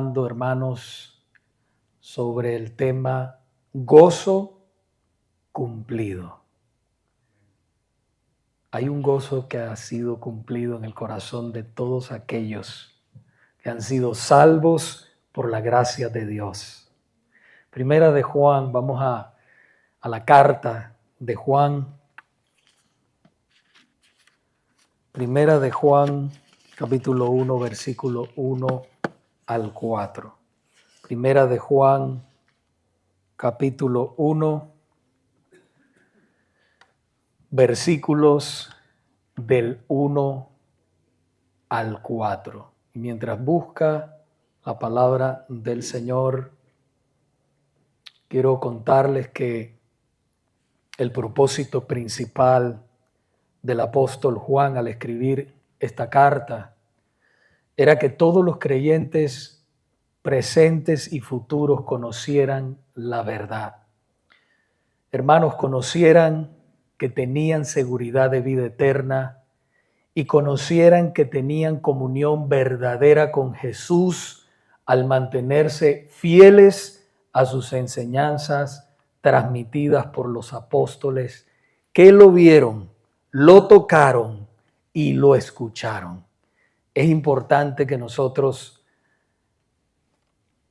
Hermanos, sobre el tema gozo cumplido. Hay un gozo que ha sido cumplido en el corazón de todos aquellos que han sido salvos por la gracia de Dios. Primera de Juan, vamos a la carta de Juan. Primera de Juan, capítulo 1, versículo 1 al 4. Primera de Juan, capítulo 1, versículos del 1 al 4. Mientras busca la palabra del Señor, quiero contarles que el propósito principal del apóstol Juan al escribir esta carta era que todos los creyentes presentes y futuros conocieran la verdad. Hermanos, conocieran que tenían seguridad de vida eterna y conocieran que tenían comunión verdadera con Jesús al mantenerse fieles a sus enseñanzas transmitidas por los apóstoles que lo vieron, lo tocaron y lo escucharon. Es importante que nosotros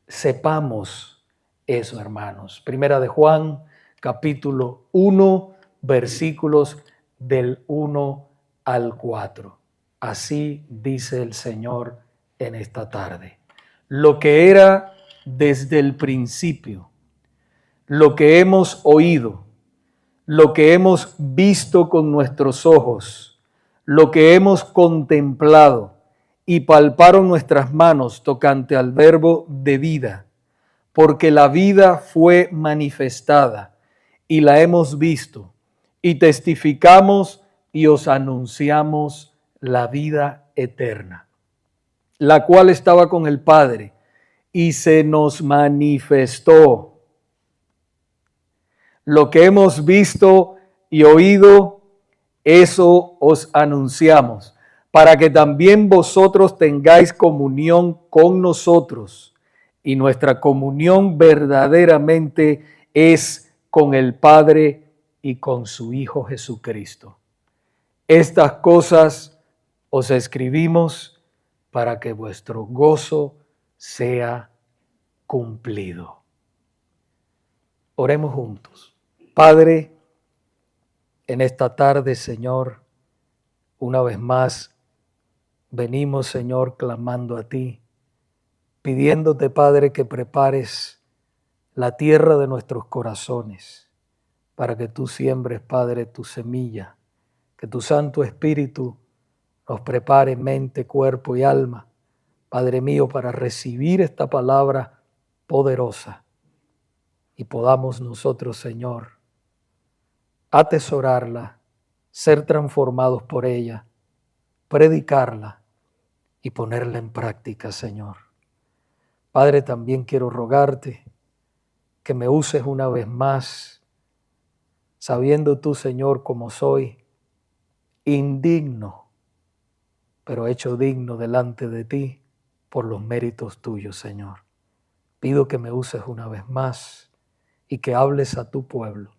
sepamos eso, hermanos. Primera de Juan, capítulo 1, versículos del 1 al 4. Así dice el Señor en esta tarde. Lo que era desde el principio, lo que hemos oído, lo que hemos visto con nuestros ojos, lo que hemos contemplado y palparon nuestras manos tocante al verbo de vida, porque la vida fue manifestada y la hemos visto y testificamos y os anunciamos la vida eterna, la cual estaba con el Padre y se nos manifestó. Lo que hemos visto y oído, eso os anunciamos, para que también vosotros tengáis comunión con nosotros. Y nuestra comunión verdaderamente es con el Padre y con su Hijo Jesucristo. Estas cosas os escribimos para que vuestro gozo sea cumplido. Oremos juntos. Padre, en esta tarde, Señor, una vez más, venimos, Señor, clamando a ti, pidiéndote, Padre, que prepares la tierra de nuestros corazones para que tú siembres, Padre, tu semilla, que tu Santo Espíritu nos prepare mente, cuerpo y alma, Padre mío, para recibir esta palabra poderosa y podamos nosotros, Señor, atesorarla, ser transformados por ella, predicarla y ponerla en práctica, Señor. Padre, también quiero rogarte que me uses una vez más, sabiendo tú, Señor, como soy, indigno, pero hecho digno delante de ti por los méritos tuyos, Señor. Pido que me uses una vez más y que hables a tu pueblo,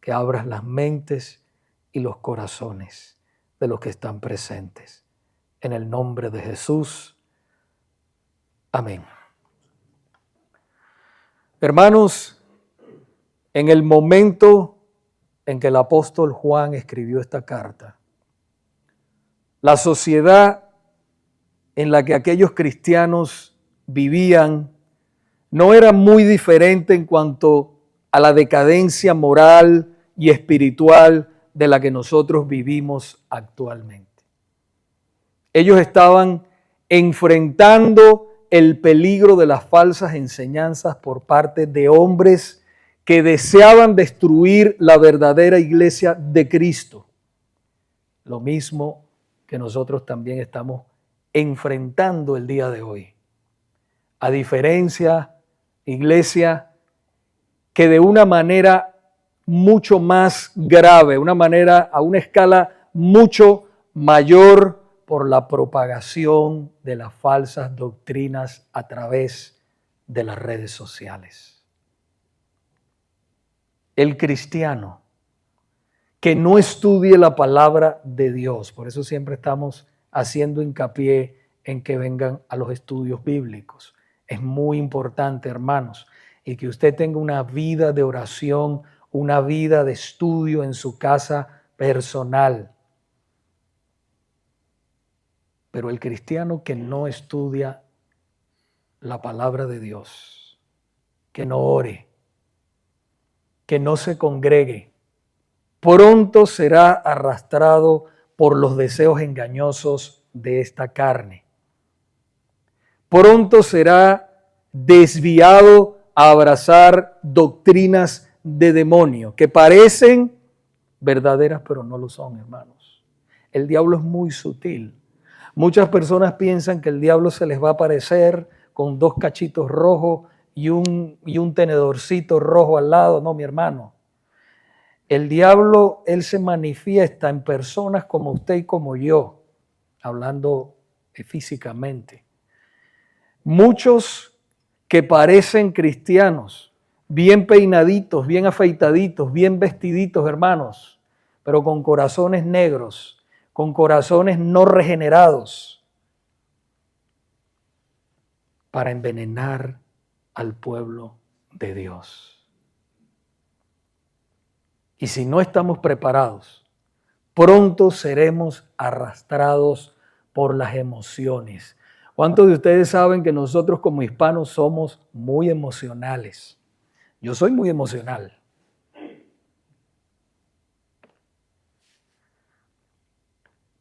que abras las mentes y los corazones de los que están presentes. En el nombre de Jesús. Amén. Hermanos, en el momento en que el apóstol Juan escribió esta carta, la sociedad en la que aquellos cristianos vivían no era muy diferente en cuanto a la decadencia moral y espiritual de la que nosotros vivimos actualmente. Ellos estaban enfrentando el peligro de las falsas enseñanzas por parte de hombres que deseaban destruir la verdadera iglesia de Cristo. Lo mismo que nosotros también estamos enfrentando el día de hoy. A diferencia, iglesia, que de una manera mucho más grave, a una escala mucho mayor, por la propagación de las falsas doctrinas a través de las redes sociales. El cristiano que no estudie la palabra de Dios, por eso siempre estamos haciendo hincapié en que vengan a los estudios bíblicos. Es muy importante, hermanos, y que usted tenga una vida de oración, una vida de estudio en su casa personal. Pero el cristiano que no estudia la palabra de Dios, que no ore, que no se congregue, pronto será arrastrado por los deseos engañosos de esta carne. Pronto será desviado a abrazar doctrinas de demonio que parecen verdaderas, pero no lo son, hermanos. El diablo es muy sutil. Muchas personas piensan que el diablo se les va a aparecer con 2 cachitos rojos y un tenedorcito rojo al lado. No, mi hermano. El diablo, él se manifiesta en personas como usted y como yo, hablando físicamente. Muchos que parecen cristianos, bien peinaditos, bien afeitaditos, bien vestiditos, hermanos, pero con corazones negros, con corazones no regenerados, para envenenar al pueblo de Dios. Y si no estamos preparados, pronto seremos arrastrados por las emociones. ¿Cuántos de ustedes saben que nosotros como hispanos somos muy emocionales? Yo soy muy emocional.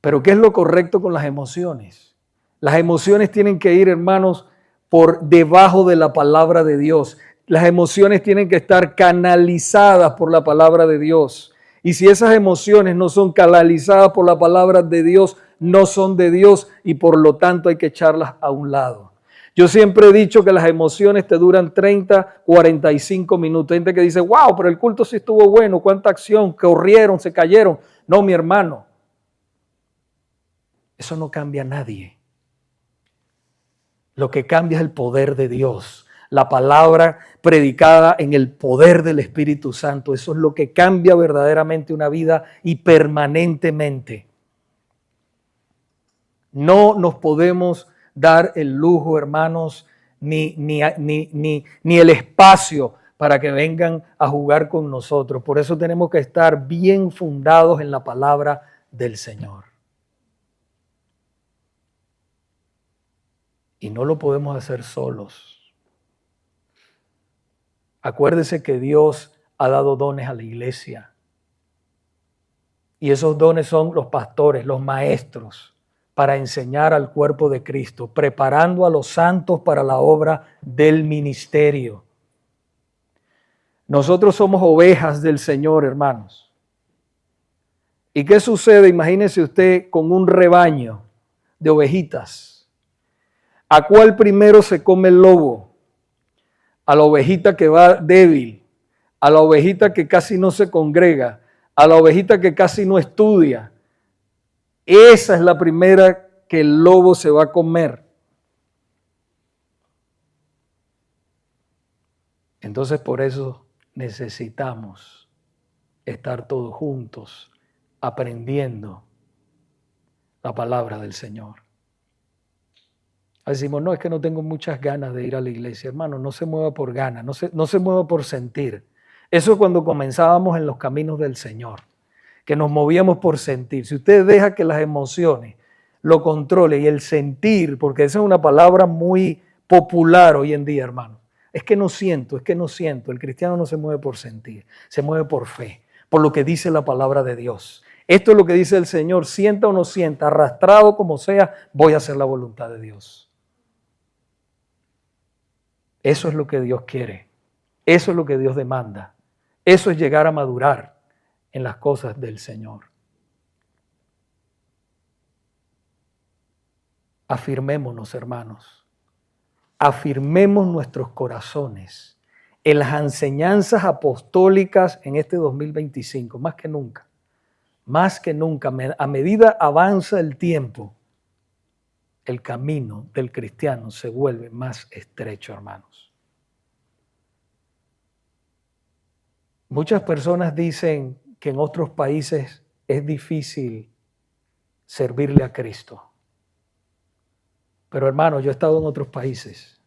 Pero ¿qué es lo correcto con las emociones? Las emociones tienen que ir, hermanos, por debajo de la palabra de Dios. Las emociones tienen que estar canalizadas por la palabra de Dios. Y si esas emociones no son canalizadas por la palabra de Dios, no son de Dios y por lo tanto hay que echarlas a un lado. Yo siempre he dicho que las emociones te duran 30, 45 minutos. Hay gente que dice, wow, pero el culto sí estuvo bueno, cuánta acción, corrieron, se cayeron. No, mi hermano, eso no cambia a nadie. Lo que cambia es el poder de Dios, la palabra predicada en el poder del Espíritu Santo. Eso es lo que cambia verdaderamente una vida y permanentemente. No nos podemos dar el lujo, hermanos, ni el espacio para que vengan a jugar con nosotros. Por eso tenemos que estar bien fundados en la palabra del Señor. Y no lo podemos hacer solos. Acuérdese que Dios ha dado dones a la iglesia. Y esos dones son los pastores, los maestros, para enseñar al cuerpo de Cristo, preparando a los santos para la obra del ministerio. Nosotros somos ovejas del Señor, hermanos. ¿Y qué sucede? Imagínese usted con un rebaño de ovejitas. ¿A cuál primero se come el lobo? A la ovejita que va débil, a la ovejita que casi no se congrega, a la ovejita que casi no estudia. Esa es la primera que el lobo se va a comer. Entonces por eso necesitamos estar todos juntos aprendiendo la palabra del Señor. Decimos, no, es que no tengo muchas ganas de ir a la iglesia. Hermano, no se mueva por ganas, no se mueva por sentir. Eso es cuando comenzábamos en los caminos del Señor, que nos movíamos por sentir. Si usted deja que las emociones lo controlen y el sentir, porque esa es una palabra muy popular hoy en día, hermano. Es que no siento, es que no siento. El cristiano no se mueve por sentir, se mueve por fe, por lo que dice la palabra de Dios. Esto es lo que dice el Señor, sienta o no sienta, arrastrado como sea, voy a hacer la voluntad de Dios. Eso es lo que Dios quiere. Eso es lo que Dios demanda. Eso es llegar a madurar en las cosas del Señor. Afirmémonos, hermanos. Afirmemos nuestros corazones en las enseñanzas apostólicas en este 2025, más que nunca. Más que nunca, a medida avanza el tiempo, el camino del cristiano se vuelve más estrecho, hermanos. Muchas personas dicen que en otros países es difícil servirle a Cristo. Pero hermanos, yo he estado en otros países.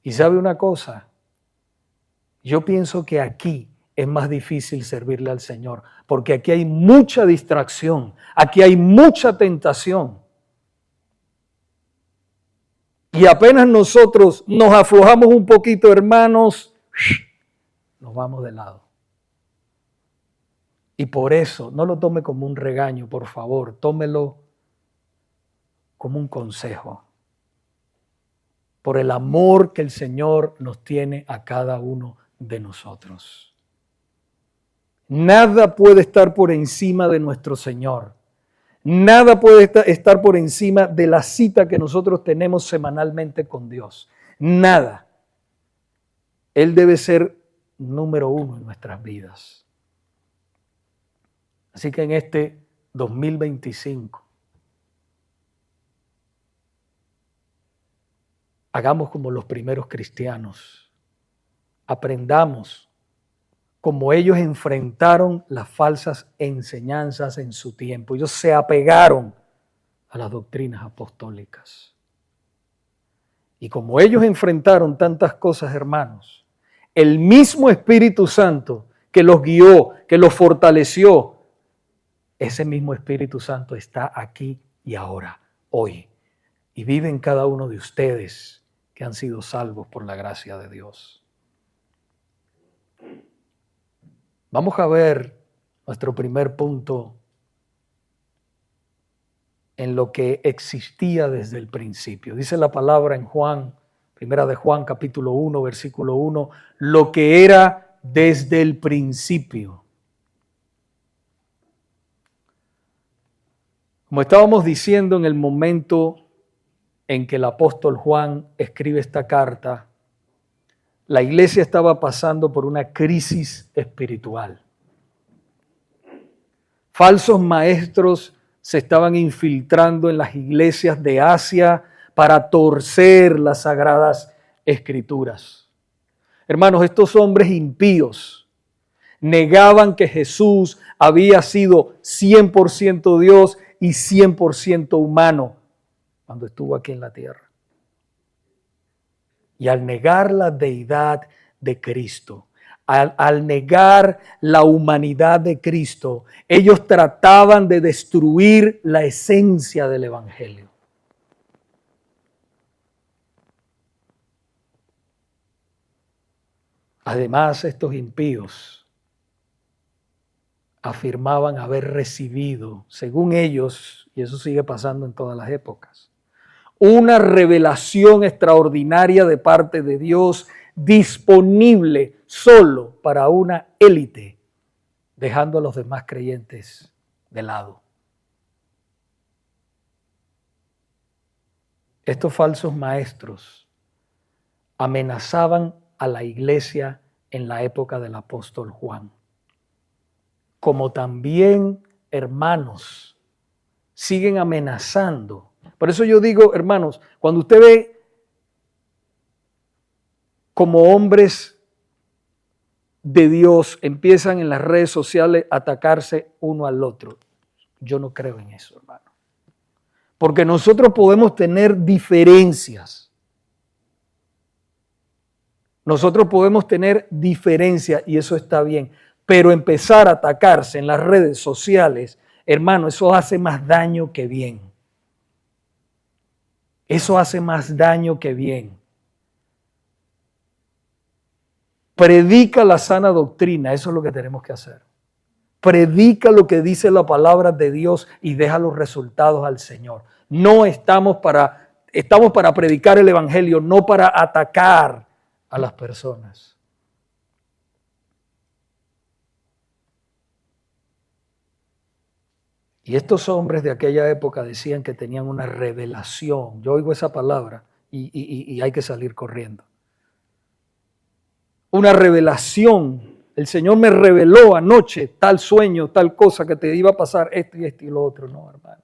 Y sabe una cosa, yo pienso que aquí es más difícil servirle al Señor, porque aquí hay mucha distracción, aquí hay mucha tentación. Y apenas nosotros nos aflojamos un poquito, hermanos, nos vamos de lado. Y por eso, no lo tome como un regaño, por favor, tómelo como un consejo. Por el amor que el Señor nos tiene a cada uno de nosotros. Nada puede estar por encima de nuestro Señor. Nada puede estar por encima de la cita que nosotros tenemos semanalmente con Dios. Nada. Él debe ser número uno en nuestras vidas. Así que en este 2025, hagamos como los primeros cristianos. Aprendamos como ellos enfrentaron las falsas enseñanzas en su tiempo. Ellos se apegaron a las doctrinas apostólicas. Y como ellos enfrentaron tantas cosas, hermanos, el mismo Espíritu Santo que los guió, que los fortaleció, ese mismo Espíritu Santo está aquí y ahora, hoy. Y vive en cada uno de ustedes que han sido salvos por la gracia de Dios. Vamos a ver nuestro primer punto en lo que existía desde el principio. Dice la palabra en Juan, primera de Juan, capítulo 1, versículo 1, lo que era desde el principio. Como estábamos diciendo en el momento en que el apóstol Juan escribe esta carta, la iglesia estaba pasando por una crisis espiritual. Falsos maestros se estaban infiltrando en las iglesias de Asia para torcer las sagradas escrituras. Hermanos, estos hombres impíos negaban que Jesús había sido 100% Dios y 100% humano cuando estuvo aquí en la tierra. Y al negar la deidad de Cristo, al negar la humanidad de Cristo, ellos trataban de destruir la esencia del Evangelio. Además, estos impíos afirmaban haber recibido, según ellos, y eso sigue pasando en todas las épocas, una revelación extraordinaria de parte de Dios disponible solo para una élite, dejando a los demás creyentes de lado. Estos falsos maestros amenazaban a la iglesia en la época del apóstol Juan, como también, hermanos, siguen amenazando. Por eso yo digo, hermanos, cuando usted ve como hombres de Dios empiezan en las redes sociales a atacarse uno al otro, yo no creo en eso, hermano. Porque nosotros podemos tener diferencias. Nosotros podemos tener diferencias y eso está bien. Pero empezar a atacarse en las redes sociales, hermano, eso hace más daño que bien. Eso hace más daño que bien. Predica la sana doctrina, eso es lo que tenemos que hacer. Predica lo que dice la palabra de Dios y deja los resultados al Señor. No estamos para predicar el Evangelio, no para atacar a las personas. Y estos hombres de aquella época decían que tenían una revelación. Yo oigo esa palabra y hay que salir corriendo. Una revelación. El Señor me reveló anoche tal sueño, tal cosa que te iba a pasar, esto y lo otro. No, hermano.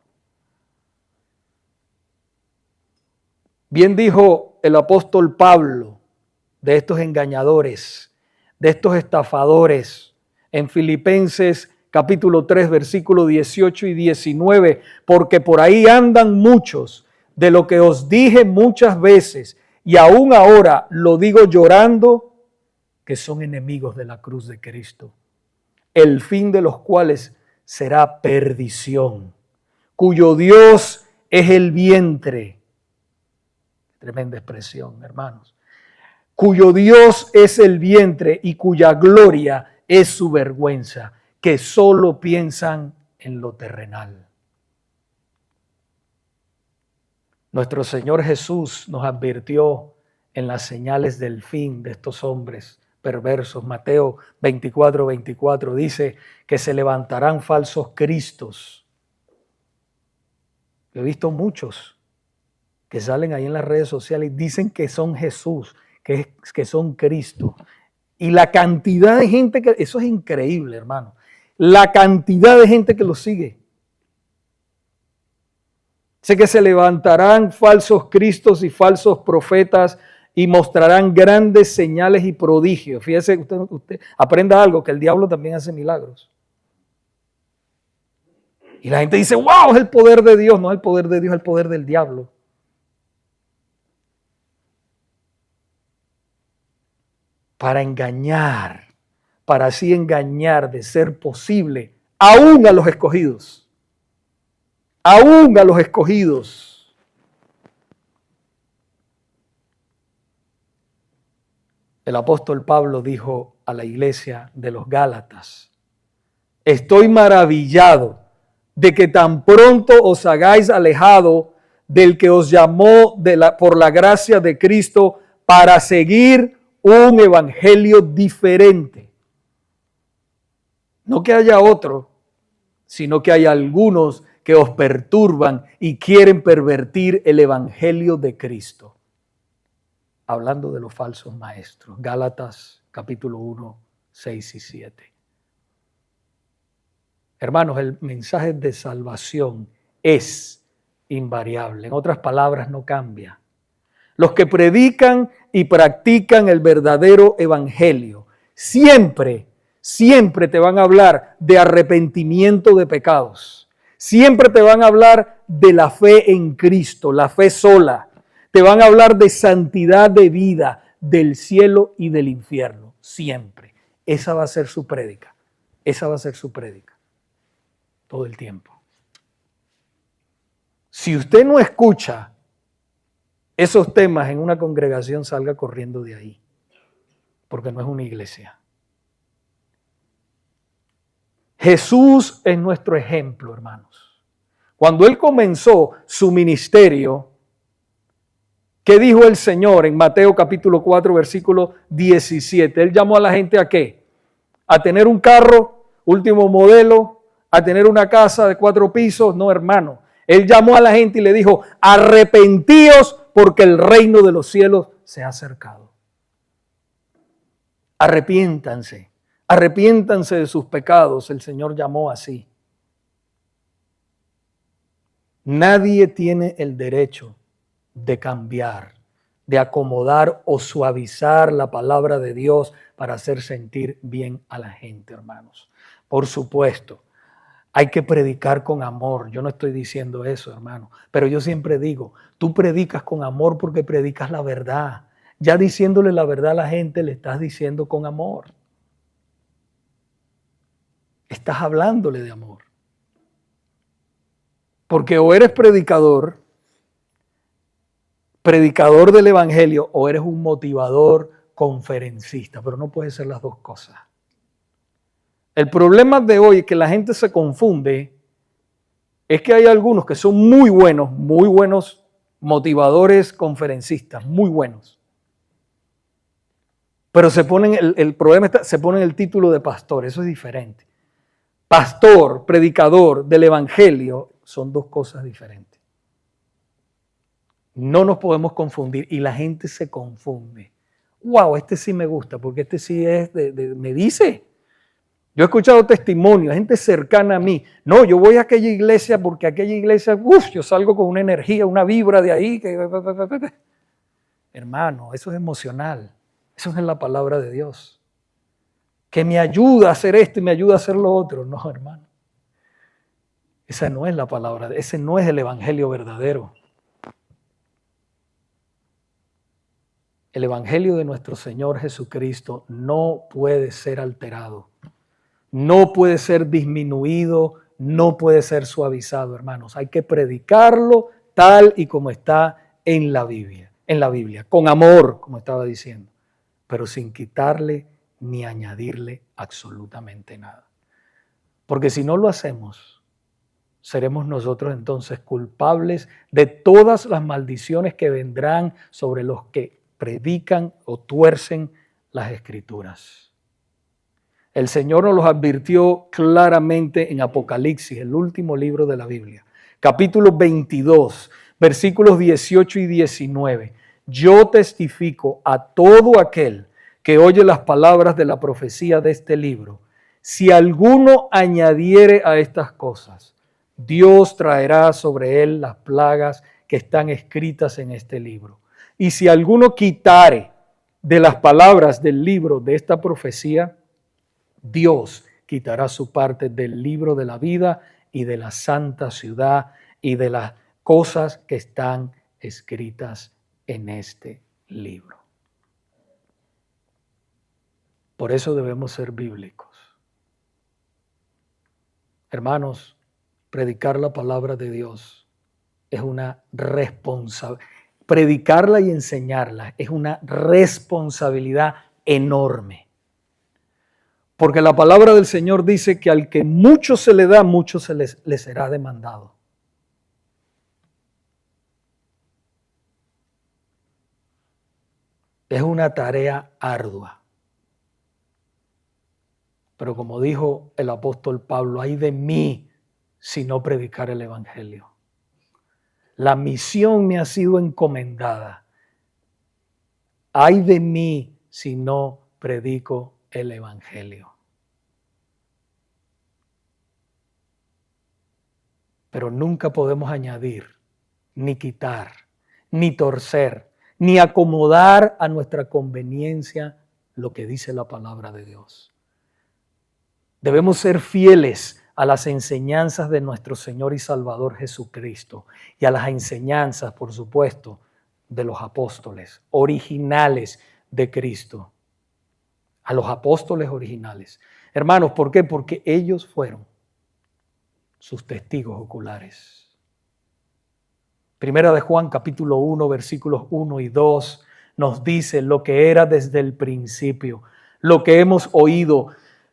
Bien dijo el apóstol Pablo de estos engañadores, de estos estafadores, en Filipenses capítulo 3, versículo 18 y 19, porque por ahí andan muchos, de lo que os dije muchas veces, y aún ahora lo digo llorando, que son enemigos de la cruz de Cristo, el fin de los cuales será perdición, cuyo Dios es el vientre. Tremenda expresión, hermanos. Cuyo Dios es el vientre y cuya gloria es su vergüenza, que solo piensan en lo terrenal. Nuestro Señor Jesús nos advirtió en las señales del fin de estos hombres perversos. Mateo 24:24 dice que se levantarán falsos cristos. Yo he visto muchos que salen ahí en las redes sociales y dicen que son Jesús, que son Cristo. Y la cantidad de gente que... Eso es increíble, hermano. La cantidad de gente que los sigue. Sé que se levantarán falsos cristos y falsos profetas y mostrarán grandes señales y prodigios. Fíjese, usted aprenda algo, que el diablo también hace milagros. Y la gente dice, wow, es el poder de Dios. No es el poder de Dios, es el poder del diablo. Para engañar, para así engañar, de ser posible, aún a los escogidos. Aún a los escogidos. El apóstol Pablo dijo a la iglesia de los Gálatas, estoy maravillado de que tan pronto os hagáis alejado del que os llamó por la gracia de Cristo para seguir un evangelio diferente. No que haya otro, sino que hay algunos que os perturban y quieren pervertir el evangelio de Cristo. Hablando de los falsos maestros. Gálatas capítulo 1, 6 y 7. Hermanos, el mensaje de salvación es invariable. En otras palabras, no cambia. Los que predican y practican el verdadero evangelio siempre te van a hablar de arrepentimiento de pecados. Siempre te van a hablar de la fe en Cristo, la fe sola. Te van a hablar de santidad de vida, del cielo y del infierno. Siempre. Esa va a ser su prédica. Esa va a ser su prédica. Todo el tiempo. Si usted no escucha esos temas en una congregación, salga corriendo de ahí, porque no es una iglesia. Jesús es nuestro ejemplo, hermanos. Cuando Él comenzó su ministerio, ¿qué dijo el Señor en Mateo capítulo 4, versículo 17? Él llamó a la gente ¿a qué? A tener un carro, último modelo, a tener una casa de 4 pisos. No, hermano. Él llamó a la gente y le dijo, arrepentíos porque el reino de los cielos se ha acercado. Arrepiéntanse, arrepiéntanse de sus pecados. El Señor llamó así. Nadie tiene el derecho de cambiar, de acomodar o suavizar la palabra de Dios para hacer sentir bien a la gente, hermanos. Por supuesto, hay que predicar con amor. Yo no estoy diciendo eso, hermano. Pero yo siempre digo, tú predicas con amor porque predicas la verdad. Ya diciéndole la verdad a la gente, le estás diciendo con amor. Estás hablándole de amor. Porque o eres predicador del evangelio, o eres un motivador conferencista. Pero no puede ser las dos cosas. El problema de hoy es que la gente se confunde, es que hay algunos que son muy buenos motivadores conferencistas, muy buenos. Pero se ponen, el problema está, se ponen el título de pastor, eso es diferente. Pastor, predicador del evangelio son dos cosas diferentes. No nos podemos confundir y la gente se confunde. Wow, este sí me gusta porque este sí es me dice. Yo he escuchado testimonios, gente cercana a mí. No, yo voy a aquella iglesia porque aquella iglesia, yo salgo con una energía, una vibra de ahí. Hermano, eso es emocional. Eso no es la palabra de Dios. Que me ayuda a hacer esto y me ayuda a hacer lo otro. No, hermano. Esa no es la palabra. Ese no es el evangelio verdadero. El evangelio de nuestro Señor Jesucristo no puede ser alterado. No puede ser disminuido. No puede ser suavizado, hermanos. Hay que predicarlo tal y como está en la Biblia. Con amor, como estaba diciendo, pero sin quitarle ni añadirle absolutamente nada. Porque si no lo hacemos, seremos nosotros entonces culpables de todas las maldiciones que vendrán sobre los que predican o tuercen las Escrituras. El Señor nos los advirtió claramente en Apocalipsis, el último libro de la Biblia, capítulo 22, versículos 18 y 19. Yo testifico a todo aquel que oye las palabras de la profecía de este libro. Si alguno añadiere a estas cosas, Dios traerá sobre él las plagas que están escritas en este libro. Y si alguno quitare de las palabras del libro de esta profecía, Dios quitará su parte del libro de la vida y de la santa ciudad y de las cosas que están escritas en este libro. Por eso debemos ser bíblicos. Hermanos, predicar la palabra de Dios es una responsabilidad. Predicarla y enseñarla es una responsabilidad enorme. Porque la palabra del Señor dice que al que mucho se le da, mucho le será demandado. Es una tarea ardua. Pero como dijo el apóstol Pablo, ay de mí si no predicar el evangelio. La misión me ha sido encomendada. Ay de mí si no predico el evangelio. Pero nunca podemos añadir, ni quitar, ni torcer, ni acomodar a nuestra conveniencia lo que dice la palabra de Dios. Debemos ser fieles a las enseñanzas de nuestro Señor y Salvador Jesucristo y a las enseñanzas, por supuesto, de los apóstoles originales de Cristo. A los apóstoles originales. Hermanos, ¿por qué? Porque ellos fueron sus testigos oculares. Primera de Juan, capítulo 1, versículos 1 y 2, nos dice lo que era desde el principio, lo que hemos oído,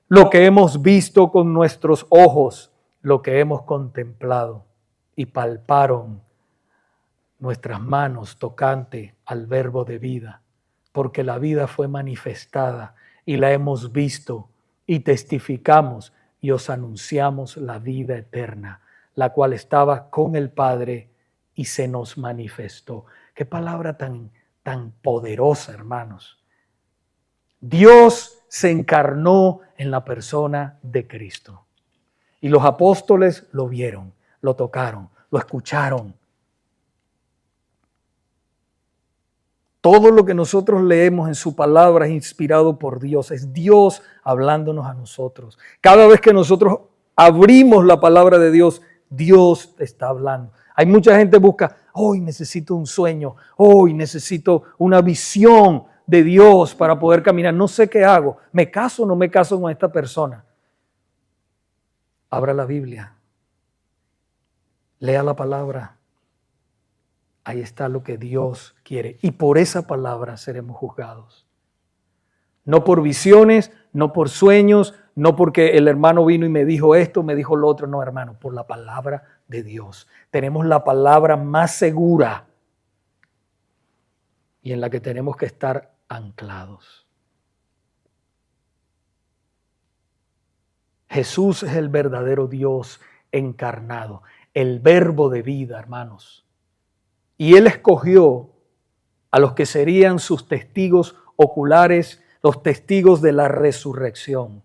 lo que hemos visto con nuestros ojos, lo que hemos contemplado y palparon nuestras manos tocante al verbo de vida, porque la vida fue manifestada y la hemos visto y testificamos y os anunciamos la vida eterna, la cual estaba con el Padre y se nos manifestó. Qué palabra tan poderosa, hermanos. Dios se encarnó en la persona de Cristo. Y los apóstoles lo vieron, lo tocaron, lo escucharon. Todo lo que nosotros leemos en su palabra es inspirado por Dios. Es Dios hablándonos a nosotros. Cada vez que nosotros abrimos la palabra de Dios, Dios está hablando. Hay mucha gente que busca, hoy necesito un sueño, hoy necesito una visión de Dios para poder caminar. No sé qué hago. ¿Me caso o no me caso con esta persona? Abra la Biblia. Lea la palabra. Ahí está lo que Dios quiere. Y por esa palabra seremos juzgados. No por visiones, no por sueños, no porque el hermano vino y me dijo esto, me dijo lo otro. No, hermano, por la palabra de Dios. Tenemos la palabra más segura y en la que tenemos que estar anclados. Jesús es el verdadero Dios encarnado, el verbo de vida, hermanos. Y Él escogió a los que serían sus testigos oculares, los testigos de la resurrección.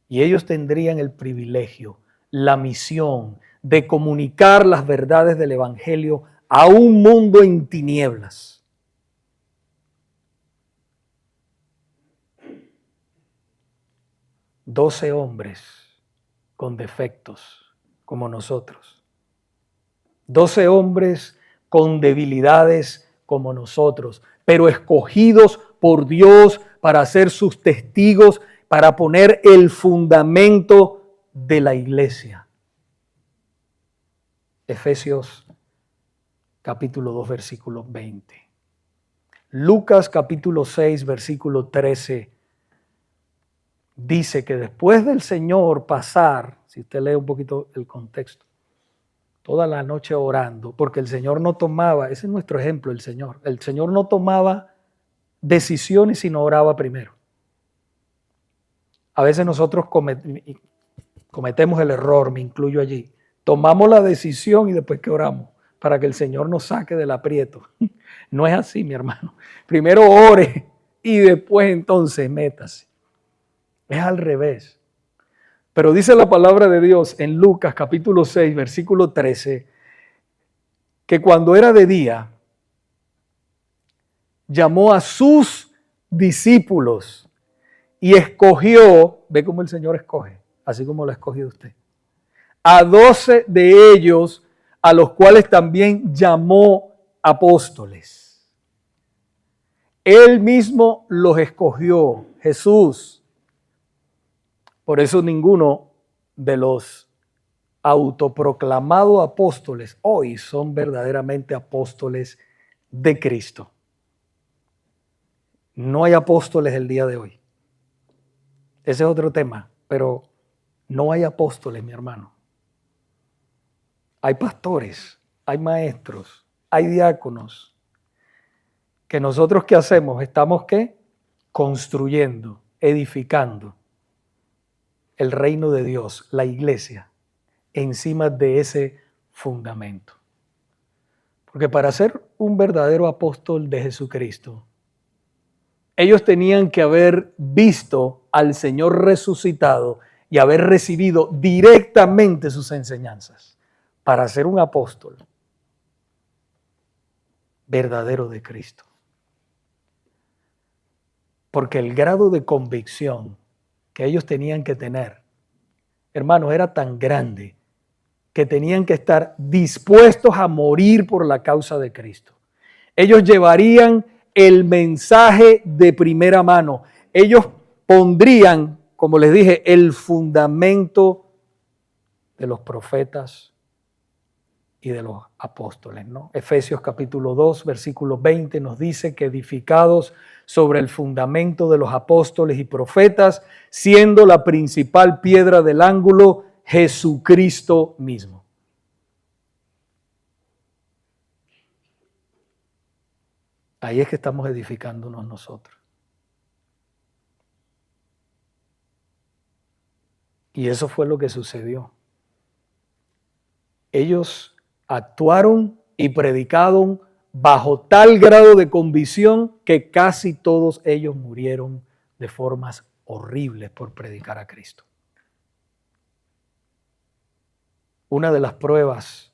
Y ellos tendrían el privilegio, la misión de comunicar las verdades del Evangelio a un mundo en tinieblas. 12 hombres con defectos como nosotros. 12 hombres con debilidades como nosotros, pero escogidos por Dios para ser sus testigos, para poner el fundamento de la iglesia. Efesios capítulo 2, versículo 20. Lucas capítulo 6, versículo 13, dice que después del Señor pasar, si usted lee un poquito el contexto, toda la noche orando, porque el Señor no tomaba, ese es nuestro ejemplo, el Señor no tomaba decisiones sino oraba primero. A veces nosotros cometemos el error, me incluyo allí, tomamos la decisión y después que oramos, para que el Señor nos saque del aprieto. No es así, mi hermano. Primero ore y después entonces métase. Es al revés. Pero dice la palabra de Dios en Lucas capítulo 6, versículo 13, que cuando era de día, llamó a sus discípulos y escogió, ve cómo el Señor escoge, así como lo ha escogido usted, a 12 de ellos, a los cuales también llamó apóstoles. Él mismo los escogió, Jesús. Por eso ninguno de los autoproclamados apóstoles hoy son verdaderamente apóstoles de Cristo. No hay apóstoles el día de hoy. Ese es otro tema, pero no hay apóstoles, mi hermano. Hay pastores, hay maestros, hay diáconos. Que nosotros, ¿qué hacemos? Estamos, ¿qué? Construyendo, edificando el reino de Dios, la iglesia, encima de ese fundamento. Porque para ser un verdadero apóstol de Jesucristo, ellos tenían que haber visto al Señor resucitado y haber recibido directamente sus enseñanzas para ser un apóstol verdadero de Cristo. Porque el grado de convicción que ellos tenían que tener, hermanos, era tan grande que tenían que estar dispuestos a morir por la causa de Cristo. Ellos llevarían el mensaje de primera mano. Ellos pondrían, como les dije, el fundamento de los profetas y de los apóstoles, ¿no? Efesios capítulo 2, versículo 20 nos dice que edificados sobre el fundamento de los apóstoles y profetas, siendo la principal piedra del ángulo Jesucristo mismo. Ahí es que estamos edificándonos nosotros. Y eso fue lo que sucedió. Ellos actuaron y predicaron bajo tal grado de convicción que casi todos ellos murieron de formas horribles por predicar a Cristo. Una de las pruebas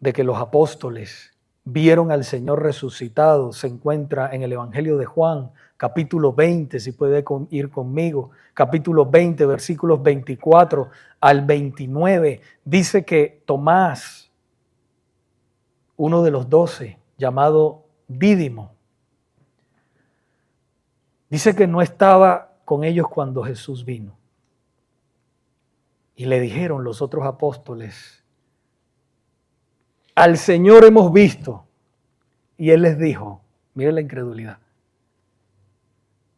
de que los apóstoles vieron al Señor resucitado se encuentra en el Evangelio de Juan, capítulo 20, si puede ir conmigo, capítulo 20, versículos 24 al 29, dice que Tomás, uno de los 12, llamado Dídimo, dice que no estaba con ellos cuando Jesús vino. Y le dijeron los otros apóstoles, al Señor hemos visto. Y Él les dijo, mire la incredulidad,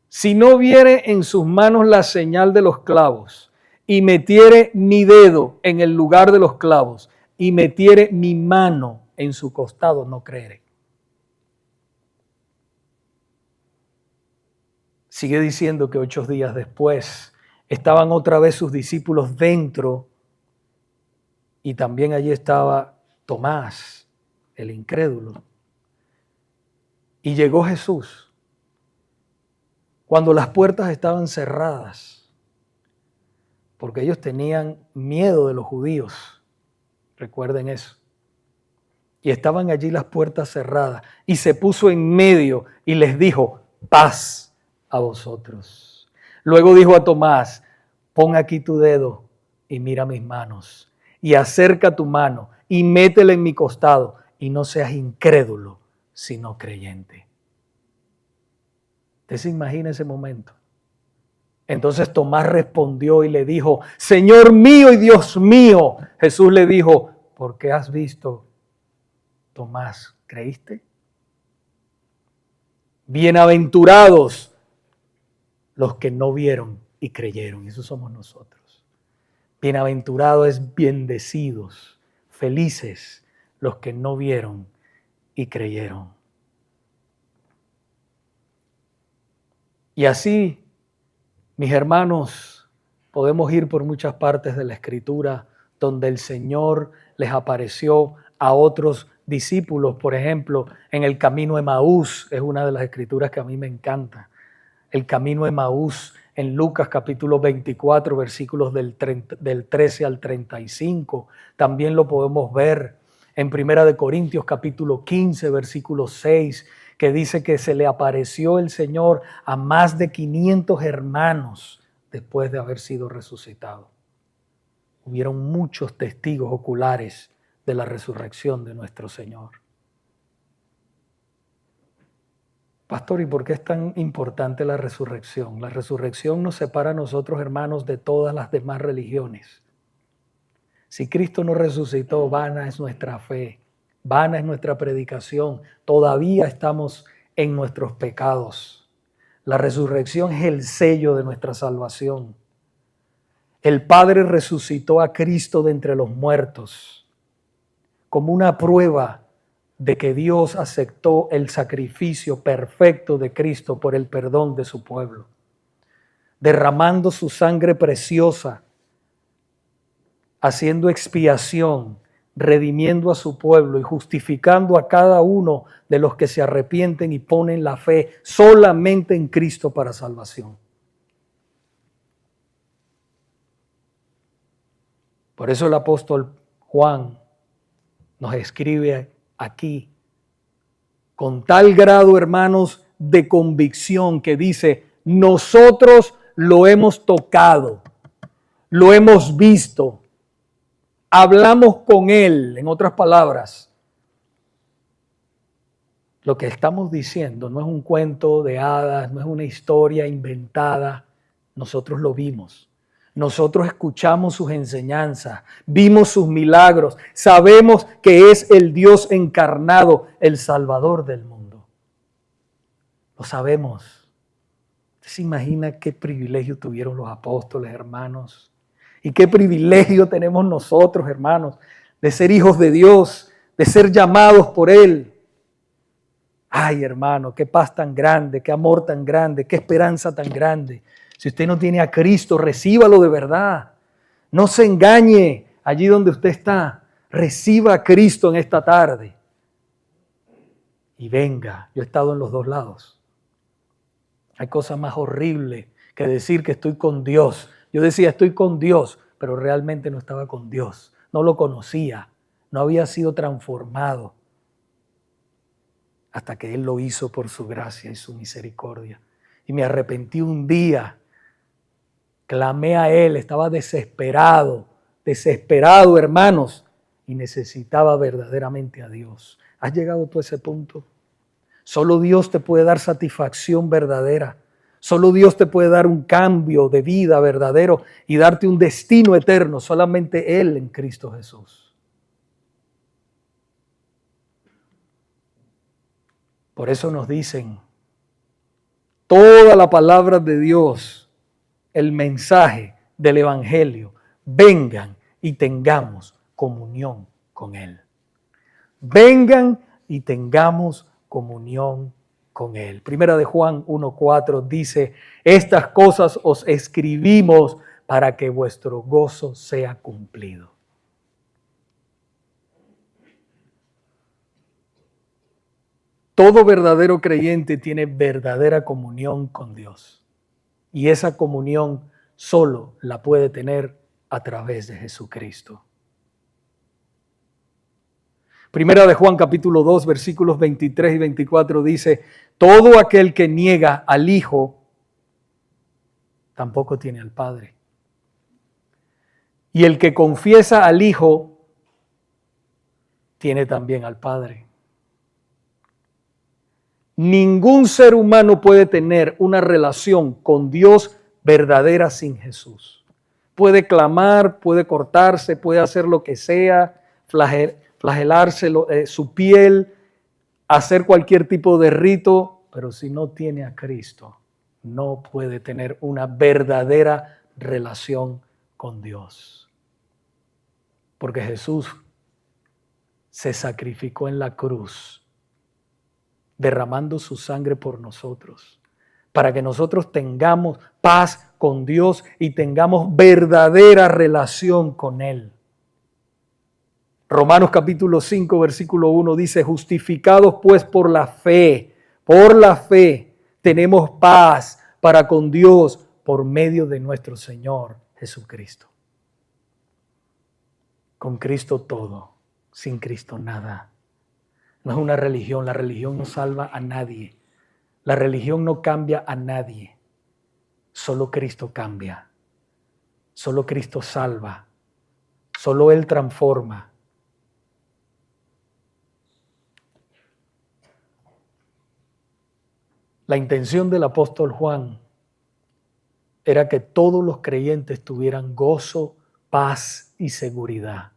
si no viere en sus manos la señal de los clavos y metiere mi dedo en el lugar de los clavos y metiere mi mano en su costado, no creeré. Sigue diciendo que 8 días después estaban otra vez sus discípulos dentro y también allí estaba Tomás, el incrédulo. Y llegó Jesús cuando las puertas estaban cerradas, porque ellos tenían miedo de los judíos, recuerden eso. Y estaban allí las puertas cerradas y se puso en medio y les dijo, paz a vosotros. Luego dijo a Tomás, pon aquí tu dedo y mira mis manos, y acerca tu mano y métela en mi costado, y no seas incrédulo, sino creyente. ¿Usted se imagina ese momento? Entonces Tomás respondió y le dijo, Señor mío y Dios mío. Jesús le dijo, ¿por qué has visto, Tomás, creíste? Bienaventurados los que no vieron y creyeron. Esos somos nosotros. Bienaventurados es bendecidos, felices los que no vieron y creyeron. Y así, mis hermanos, podemos ir por muchas partes de la Escritura donde el Señor les apareció a otros discípulos. Por ejemplo, en el camino de Emaús, es una de las escrituras que a mí me encanta. El camino de Emaús en Lucas capítulo 24, versículos del 13 al 35. También lo podemos ver en Primera de Corintios capítulo 15, versículo 6, que dice que se le apareció el Señor a más de 500 hermanos después de haber sido resucitado. Hubieron muchos testigos oculares de la resurrección de nuestro Señor. Pastor, ¿y por qué es tan importante la resurrección? La resurrección nos separa a nosotros, hermanos, de todas las demás religiones. Si Cristo no resucitó, vana es nuestra fe, vana es nuestra predicación. Todavía estamos en nuestros pecados. La resurrección es el sello de nuestra salvación. El Padre resucitó a Cristo de entre los muertos como una prueba de que Dios aceptó el sacrificio perfecto de Cristo por el perdón de su pueblo, derramando su sangre preciosa, haciendo expiación, redimiendo a su pueblo y justificando a cada uno de los que se arrepienten y ponen la fe solamente en Cristo para salvación. Por eso el apóstol Juan nos escribe aquí con tal grado, hermanos, de convicción que dice, nosotros lo hemos tocado, lo hemos visto, hablamos con Él. En otras palabras, lo que estamos diciendo no es un cuento de hadas, no es una historia inventada, nosotros lo vimos. Nosotros escuchamos sus enseñanzas, vimos sus milagros, sabemos que es el Dios encarnado, el Salvador del mundo. Lo sabemos. ¿Usted se imagina qué privilegio tuvieron los apóstoles, hermanos? Y qué privilegio tenemos nosotros, hermanos, de ser hijos de Dios, de ser llamados por Él. Ay, hermano, qué paz tan grande, qué amor tan grande, qué esperanza tan grande. Si usted no tiene a Cristo, recíbalo de verdad. No se engañe allí donde usted está. Reciba a Cristo en esta tarde. Y venga, yo he estado en los dos lados. Hay cosa más horrible que decir que estoy con Dios. Yo decía, estoy con Dios, pero realmente no estaba con Dios. No lo conocía, no había sido transformado. Hasta que Él lo hizo por su gracia y su misericordia. Y me arrepentí un día. Clamé a Él, estaba desesperado, hermanos, y necesitaba verdaderamente a Dios. ¿Has llegado tú a ese punto? Solo Dios te puede dar satisfacción verdadera. Solo Dios te puede dar un cambio de vida verdadero y darte un destino eterno. Solamente Él en Cristo Jesús. Por eso nos dicen, toda la palabra de Dios, el mensaje del Evangelio, vengan y tengamos comunión con Él. Vengan y tengamos comunión con Él. Primera de Juan 1:4 dice, estas cosas os escribimos para que vuestro gozo sea cumplido. Todo verdadero creyente tiene verdadera comunión con Dios. Y esa comunión solo la puede tener a través de Jesucristo. Primera de Juan capítulo 2 versículos 23 y 24 dice, todo aquel que niega al Hijo tampoco tiene al Padre. Y el que confiesa al Hijo, tiene también al Padre. Ningún ser humano puede tener una relación con Dios verdadera sin Jesús. Puede clamar, puede cortarse, puede hacer lo que sea, flagelarse su piel, hacer cualquier tipo de rito, pero si no tiene a Cristo, no puede tener una verdadera relación con Dios. Porque Jesús se sacrificó en la cruz, derramando su sangre por nosotros, para que nosotros tengamos paz con Dios y tengamos verdadera relación con Él. Romanos capítulo 5, versículo 1 dice, justificados pues por la fe, tenemos paz para con Dios por medio de nuestro Señor Jesucristo. Con Cristo todo, sin Cristo nada. No es una religión, la religión no salva a nadie. La religión no cambia a nadie. Solo Cristo cambia. Solo Cristo salva. Solo Él transforma. La intención del apóstol Juan era que todos los creyentes tuvieran gozo, paz y seguridad.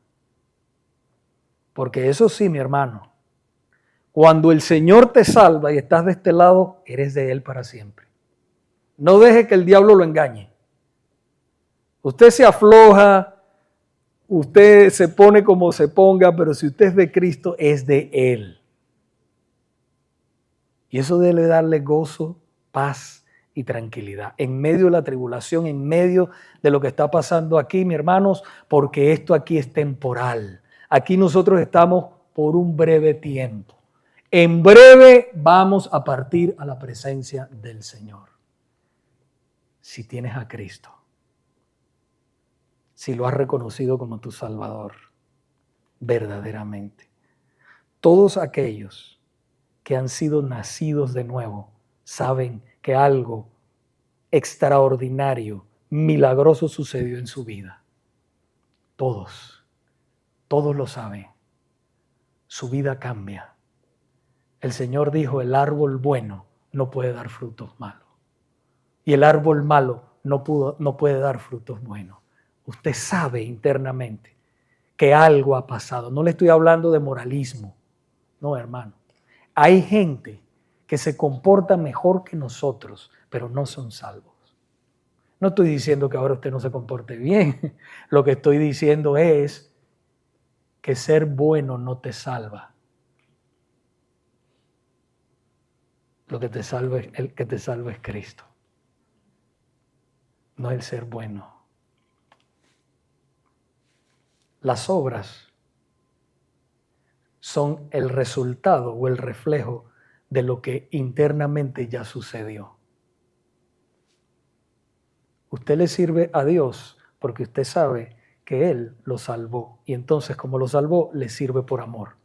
Porque eso sí, mi hermano, cuando el Señor te salva y estás de este lado, eres de Él para siempre. No deje que el diablo lo engañe. Usted se afloja, usted se pone como se ponga, pero si usted es de Cristo, es de Él. Y eso debe darle gozo, paz y tranquilidad. En medio de la tribulación, en medio de lo que está pasando aquí, mis hermanos, porque esto aquí es temporal. Aquí nosotros estamos por un breve tiempo. En breve vamos a partir a la presencia del Señor. Si tienes a Cristo, si lo has reconocido como tu Salvador, verdaderamente. Todos aquellos que han sido nacidos de nuevo saben que algo extraordinario, milagroso sucedió en su vida. Todos lo saben. Su vida cambia. El Señor dijo, el árbol bueno no puede dar frutos malos. Y el árbol malo no puede dar frutos buenos. Usted sabe internamente que algo ha pasado. No le estoy hablando de moralismo. No, hermano. Hay gente que se comporta mejor que nosotros, pero no son salvos. No estoy diciendo que ahora usted no se comporte bien. Lo que estoy diciendo es que ser bueno no te salva. Lo que te salva es el que te salva es Cristo. No el ser bueno. Las obras son el resultado o el reflejo de lo que internamente ya sucedió. Usted le sirve a Dios porque usted sabe que Él lo salvó. Y entonces, como lo salvó, le sirve por amor,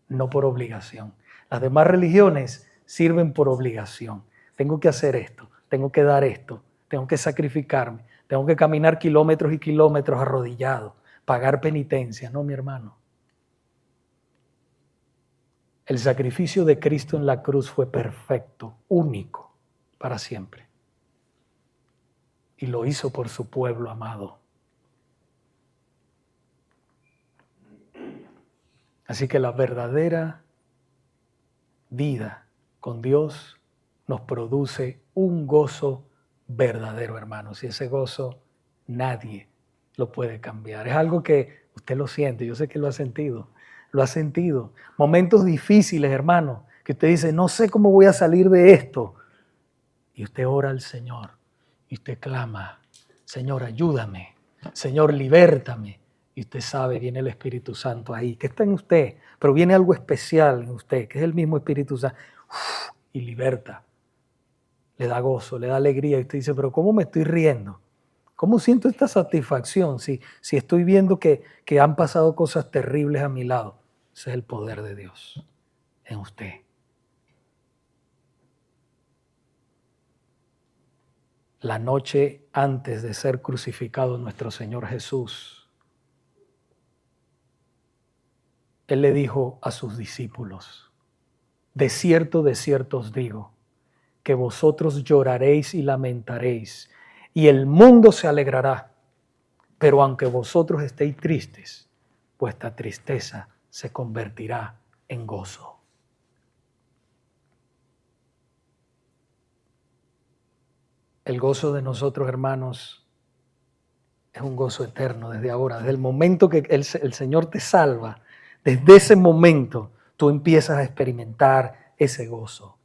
no por obligación. Las demás religiones sirven por obligación. Tengo que hacer esto, tengo que dar esto, tengo que sacrificarme, tengo que caminar kilómetros y kilómetros arrodillado, pagar penitencia. No, mi hermano. El sacrificio de Cristo en la cruz fue perfecto, único, para siempre. Y lo hizo por su pueblo amado. Así que la verdadera vida con Dios nos produce un gozo verdadero, hermanos. Y ese gozo nadie lo puede cambiar. Es algo que usted lo siente, yo sé que lo ha sentido. Lo ha sentido. Momentos difíciles, hermano, que usted dice, no sé cómo voy a salir de esto. Y usted ora al Señor y usted clama, Señor, ayúdame, Señor, libértame. Y usted sabe, viene el Espíritu Santo ahí, que está en usted, pero viene algo especial en usted, que es el mismo Espíritu Santo, y liberta. Le da gozo, le da alegría. Y usted dice, pero ¿cómo me estoy riendo? ¿Cómo siento esta satisfacción si estoy viendo que han pasado cosas terribles a mi lado? Ese es el poder de Dios en usted. La noche antes de ser crucificado nuestro Señor Jesús, Él le dijo a sus discípulos: de cierto os digo, que vosotros lloraréis y lamentaréis, y el mundo se alegrará. Pero aunque vosotros estéis tristes, vuestra tristeza se convertirá en gozo. El gozo de nosotros, hermanos, es un gozo eterno desde ahora. Desde el momento que el Señor te salva, desde ese momento tú empiezas a experimentar ese gozo.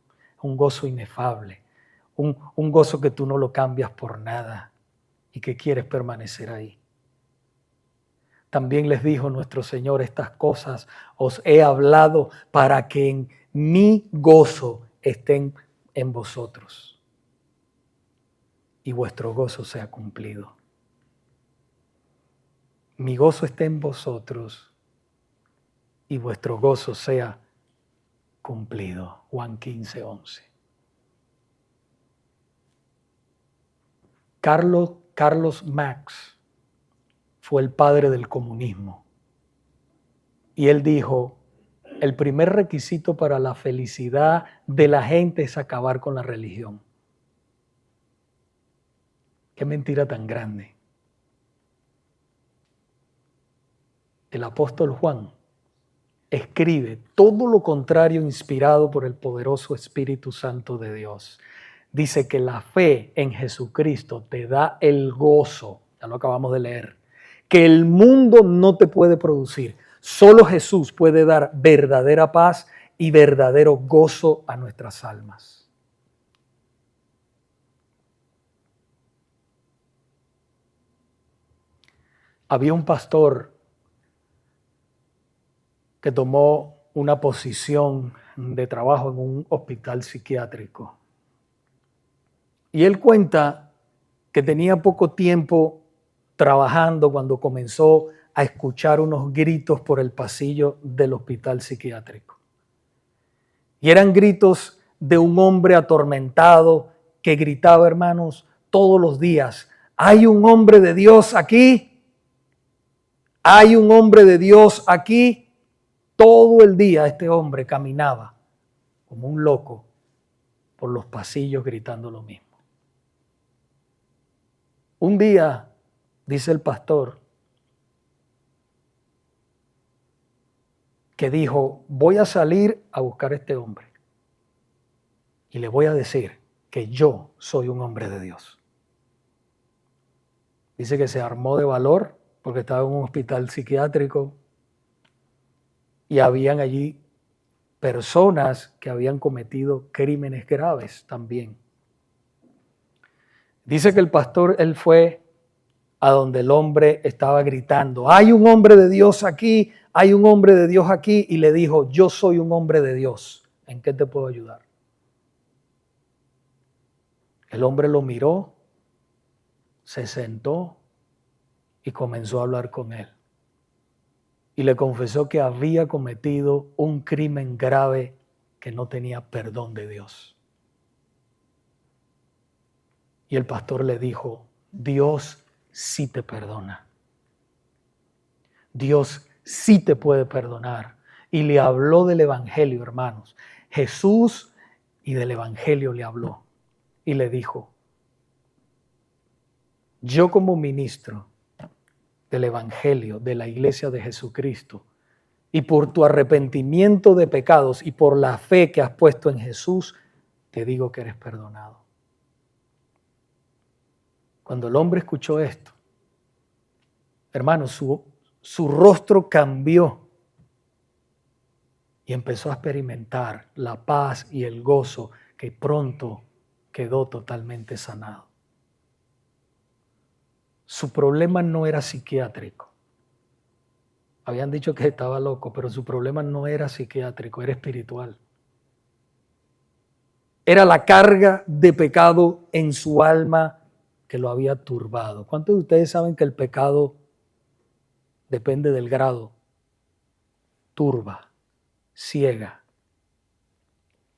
Un gozo inefable, un gozo que tú no lo cambias por nada y que quieres permanecer ahí. También les dijo nuestro Señor: estas cosas os he hablado para que en mi gozo estén en vosotros y vuestro gozo sea cumplido. Mi gozo esté en vosotros y vuestro gozo sea cumplido. Juan 15:11. Carlos Marx fue el padre del comunismo. Y él dijo: el primer requisito para la felicidad de la gente es acabar con la religión. Qué mentira tan grande. El apóstol Juan escribe todo lo contrario, inspirado por el poderoso Espíritu Santo de Dios. Dice que la fe en Jesucristo te da el gozo, ya lo acabamos de leer, que el mundo no te puede producir. Solo Jesús puede dar verdadera paz y verdadero gozo a nuestras almas. Había un pastor que tomó una posición de trabajo en un hospital psiquiátrico. Y él cuenta que tenía poco tiempo trabajando cuando comenzó a escuchar unos gritos por el pasillo del hospital psiquiátrico. Y eran gritos de un hombre atormentado que gritaba, hermanos, todos los días: hay un hombre de Dios aquí, hay un hombre de Dios aquí. Todo el día este hombre caminaba como un loco por los pasillos gritando lo mismo. Un día, dice el pastor, que dijo: voy a salir a buscar a este hombre y le voy a decir que yo soy un hombre de Dios. Dice que se armó de valor porque estaba en un hospital psiquiátrico y habían allí personas que habían cometido crímenes graves también. Dice que el pastor, él fue a donde el hombre estaba gritando: hay un hombre de Dios aquí, hay un hombre de Dios aquí, y le dijo: yo soy un hombre de Dios, ¿en qué te puedo ayudar? El hombre lo miró, se sentó y comenzó a hablar con él. Y le confesó que había cometido un crimen grave que no tenía perdón de Dios. Y el pastor le dijo: Dios sí te perdona. Dios sí te puede perdonar. Y le habló del evangelio, hermanos. Jesús y del evangelio le habló. Y le dijo: yo como ministro del evangelio de la iglesia de Jesucristo, y por tu arrepentimiento de pecados y por la fe que has puesto en Jesús, te digo que eres perdonado. Cuando el hombre escuchó esto, hermanos, su rostro cambió y empezó a experimentar la paz y el gozo que pronto quedó totalmente sanado. Su problema no era psiquiátrico. Habían dicho que estaba loco, pero su problema no era psiquiátrico, era espiritual. Era la carga de pecado en su alma que lo había turbado. ¿Cuántos de ustedes saben que el pecado, depende del grado, turba, ciega,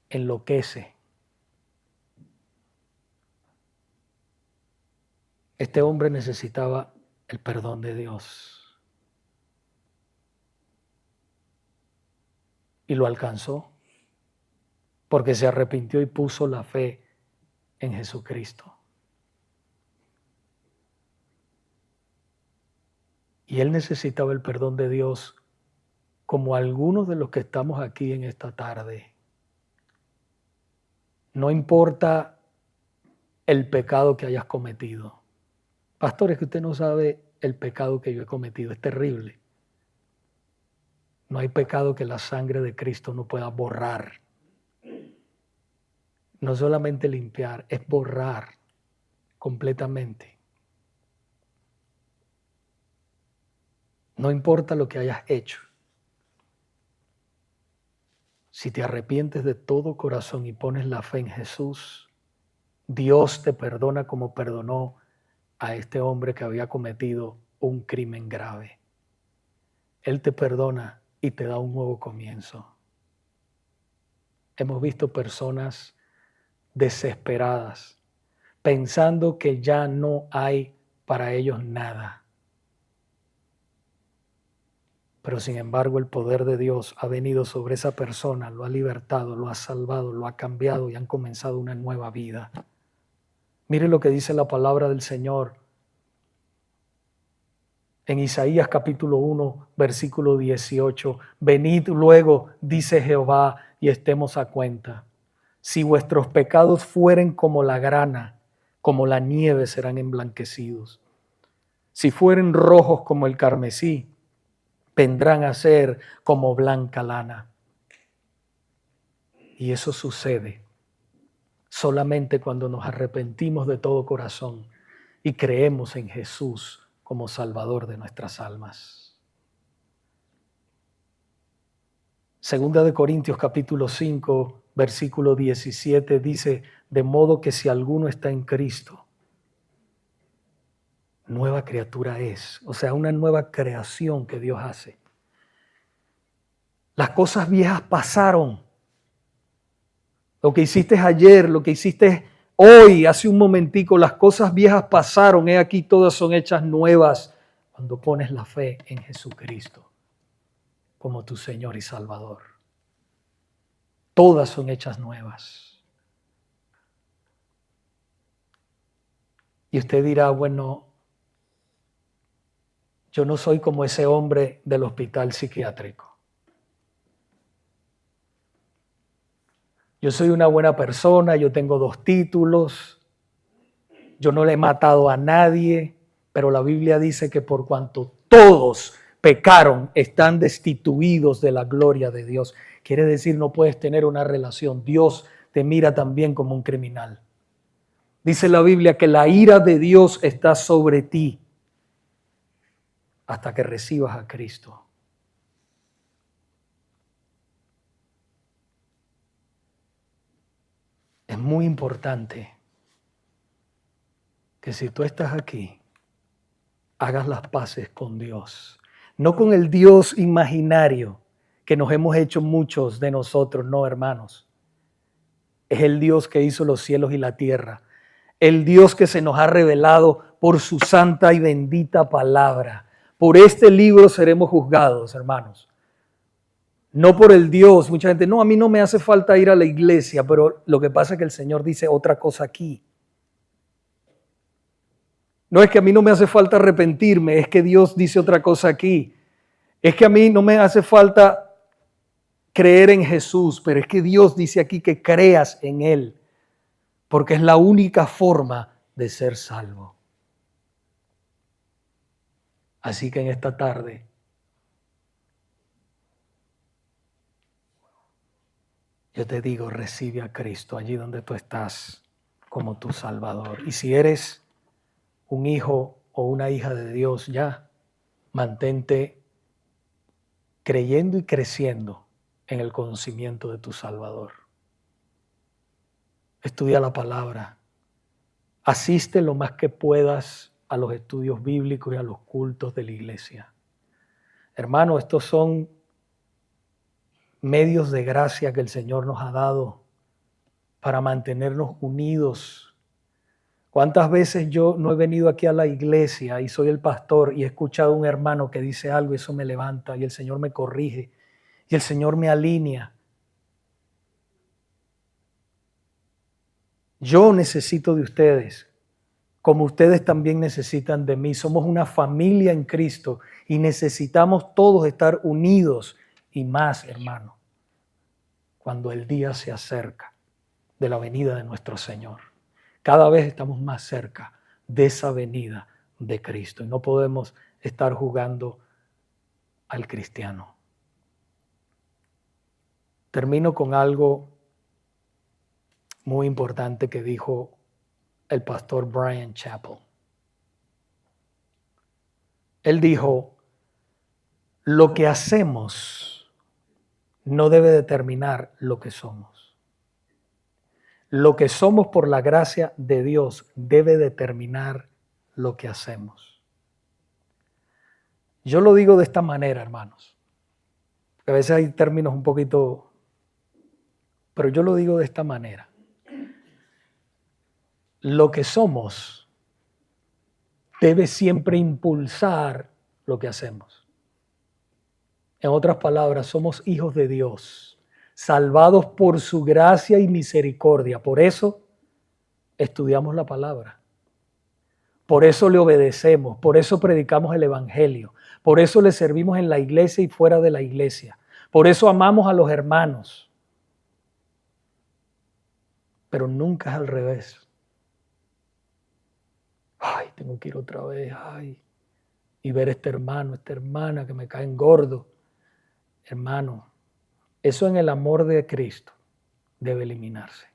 enloquece? Este hombre necesitaba el perdón de Dios. Y lo alcanzó porque se arrepintió y puso la fe en Jesucristo. Y él necesitaba el perdón de Dios como algunos de los que estamos aquí en esta tarde. No importa el pecado que hayas cometido. Pastor, es que usted no sabe el pecado que yo he cometido. Es terrible. No hay pecado que la sangre de Cristo no pueda borrar. No solamente limpiar, es borrar completamente. No importa lo que hayas hecho. Si te arrepientes de todo corazón y pones la fe en Jesús, Dios te perdona como perdonó a este hombre que había cometido un crimen grave. Él te perdona y te da un nuevo comienzo. Hemos visto personas desesperadas, pensando que ya no hay para ellos nada. Pero sin embargo el poder de Dios ha venido sobre esa persona, lo ha libertado, lo ha salvado, lo ha cambiado y han comenzado una nueva vida. Mire lo que dice la palabra del Señor en Isaías capítulo 1, versículo 18. Venid luego, dice Jehová, y estemos a cuenta. Si vuestros pecados fueren como la grana, como la nieve serán emblanquecidos. Si fueren rojos como el carmesí, vendrán a ser como blanca lana. Y eso sucede solamente cuando nos arrepentimos de todo corazón y creemos en Jesús como Salvador de nuestras almas. Segunda de Corintios capítulo 5, versículo 17 dice, de modo que si alguno está en Cristo, nueva criatura es, o sea, una nueva creación que Dios hace. Las cosas viejas pasaron. Lo que hiciste ayer, lo que hiciste hoy, hace un momentico, las cosas viejas pasaron. He aquí, todas son hechas nuevas cuando pones la fe en Jesucristo como tu Señor y Salvador. Todas son hechas nuevas. Y usted dirá, bueno, yo no soy como ese hombre del hospital psiquiátrico. Yo soy una buena persona, yo tengo 2 títulos, yo no le he matado a nadie, pero la Biblia dice que por cuanto todos pecaron, están destituidos de la gloria de Dios. Quiere decir, no puedes tener una relación. Dios te mira también como un criminal. Dice la Biblia que la ira de Dios está sobre ti hasta que recibas a Cristo. Es muy importante que si tú estás aquí, hagas las paces con Dios. No con el Dios imaginario que nos hemos hecho muchos de nosotros, no, hermanos. Es el Dios que hizo los cielos y la tierra. El Dios que se nos ha revelado por su santa y bendita palabra. Por este libro seremos juzgados, hermanos. No por el Dios. Mucha gente, no, a mí no me hace falta ir a la iglesia, pero lo que pasa es que el Señor dice otra cosa aquí. No es que a mí no me hace falta arrepentirme, es que Dios dice otra cosa aquí. Es que a mí no me hace falta creer en Jesús, pero es que Dios dice aquí que creas en Él, porque es la única forma de ser salvo. Así que en esta tarde, yo te digo, recibe a Cristo allí donde tú estás como tu Salvador. Y si eres un hijo o una hija de Dios, ya mantente creyendo y creciendo en el conocimiento de tu Salvador. Estudia la palabra. Asiste lo más que puedas a los estudios bíblicos y a los cultos de la iglesia. Hermano, estos son medios de gracia que el Señor nos ha dado para mantenernos unidos ¿Cuántas veces yo no he venido aquí a la iglesia y soy el pastor y he escuchado a un hermano que dice algo y eso me levanta y el Señor me corrige y el Señor me alinea? Yo necesito de ustedes, como ustedes también necesitan de mí. Somos una familia en Cristo y necesitamos todos estar unidos y más, hermano, cuando el día se acerca de la venida de nuestro Señor. Cada vez estamos más cerca de esa venida de Cristo y no podemos estar jugando al cristiano. Termino con algo muy importante que dijo el pastor Bryan Chapell. Él dijo, lo que hacemos no debe determinar lo que somos. Lo que somos por la gracia de Dios debe determinar lo que hacemos. Yo lo digo de esta manera, hermanos. A veces hay términos un poquito, pero yo lo digo de esta manera. Lo que somos debe siempre impulsar lo que hacemos. En otras palabras, somos hijos de Dios, salvados por su gracia y misericordia. Por eso estudiamos la palabra. Por eso le obedecemos, por eso predicamos el evangelio, por eso le servimos en la iglesia y fuera de la iglesia. Por eso amamos a los hermanos. Pero nunca es al revés. Ay, tengo que ir otra vez, ay, y ver a este hermano, esta hermana que me caen gordo. Hermano, eso en el amor de Cristo debe eliminarse.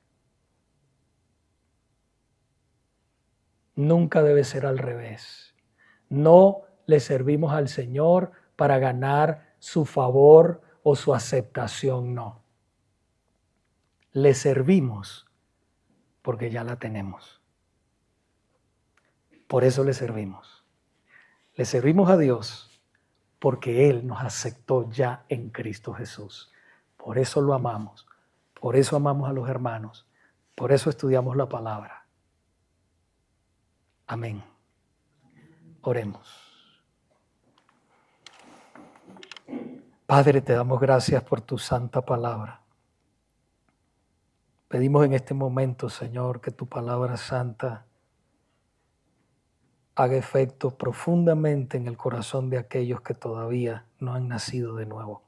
Nunca debe ser al revés. No le servimos al Señor para ganar su favor o su aceptación, no. Le servimos porque ya la tenemos. Por eso le servimos. Le servimos a Dios porque Él nos aceptó ya en Cristo Jesús. Por eso lo amamos. Por eso amamos a los hermanos. Por eso estudiamos la palabra. Amén. Oremos. Padre, te damos gracias por tu santa palabra. Pedimos en este momento, Señor, que tu palabra santa haga efecto profundamente en el corazón de aquellos que todavía no han nacido de nuevo.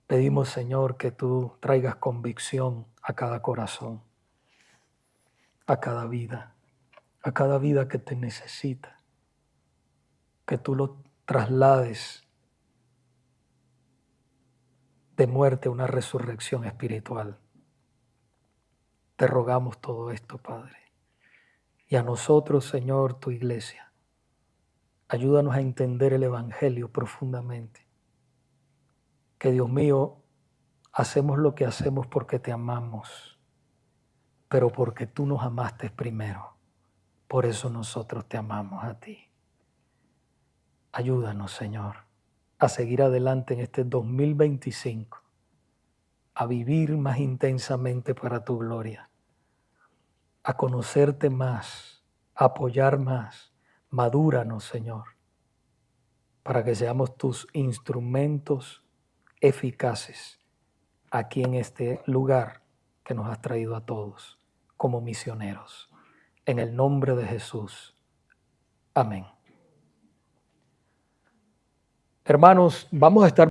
Pedimos, Señor, que tú traigas convicción a cada corazón, a cada vida que te necesita, que tú lo traslades de muerte a una resurrección espiritual. Te rogamos todo esto, Padre. Y a nosotros, Señor, tu iglesia, ayúdanos a entender el evangelio profundamente. Que, Dios mío, hacemos lo que hacemos porque te amamos, pero porque tú nos amaste primero. Por eso nosotros te amamos a ti. Ayúdanos, Señor, a seguir adelante en este 2025, a vivir más intensamente para tu gloria, a conocerte más, a apoyar más. Madúranos, Señor, para que seamos tus instrumentos eficaces aquí en este lugar que nos has traído a todos como misioneros. En el nombre de Jesús. Amén. Hermanos, vamos a estar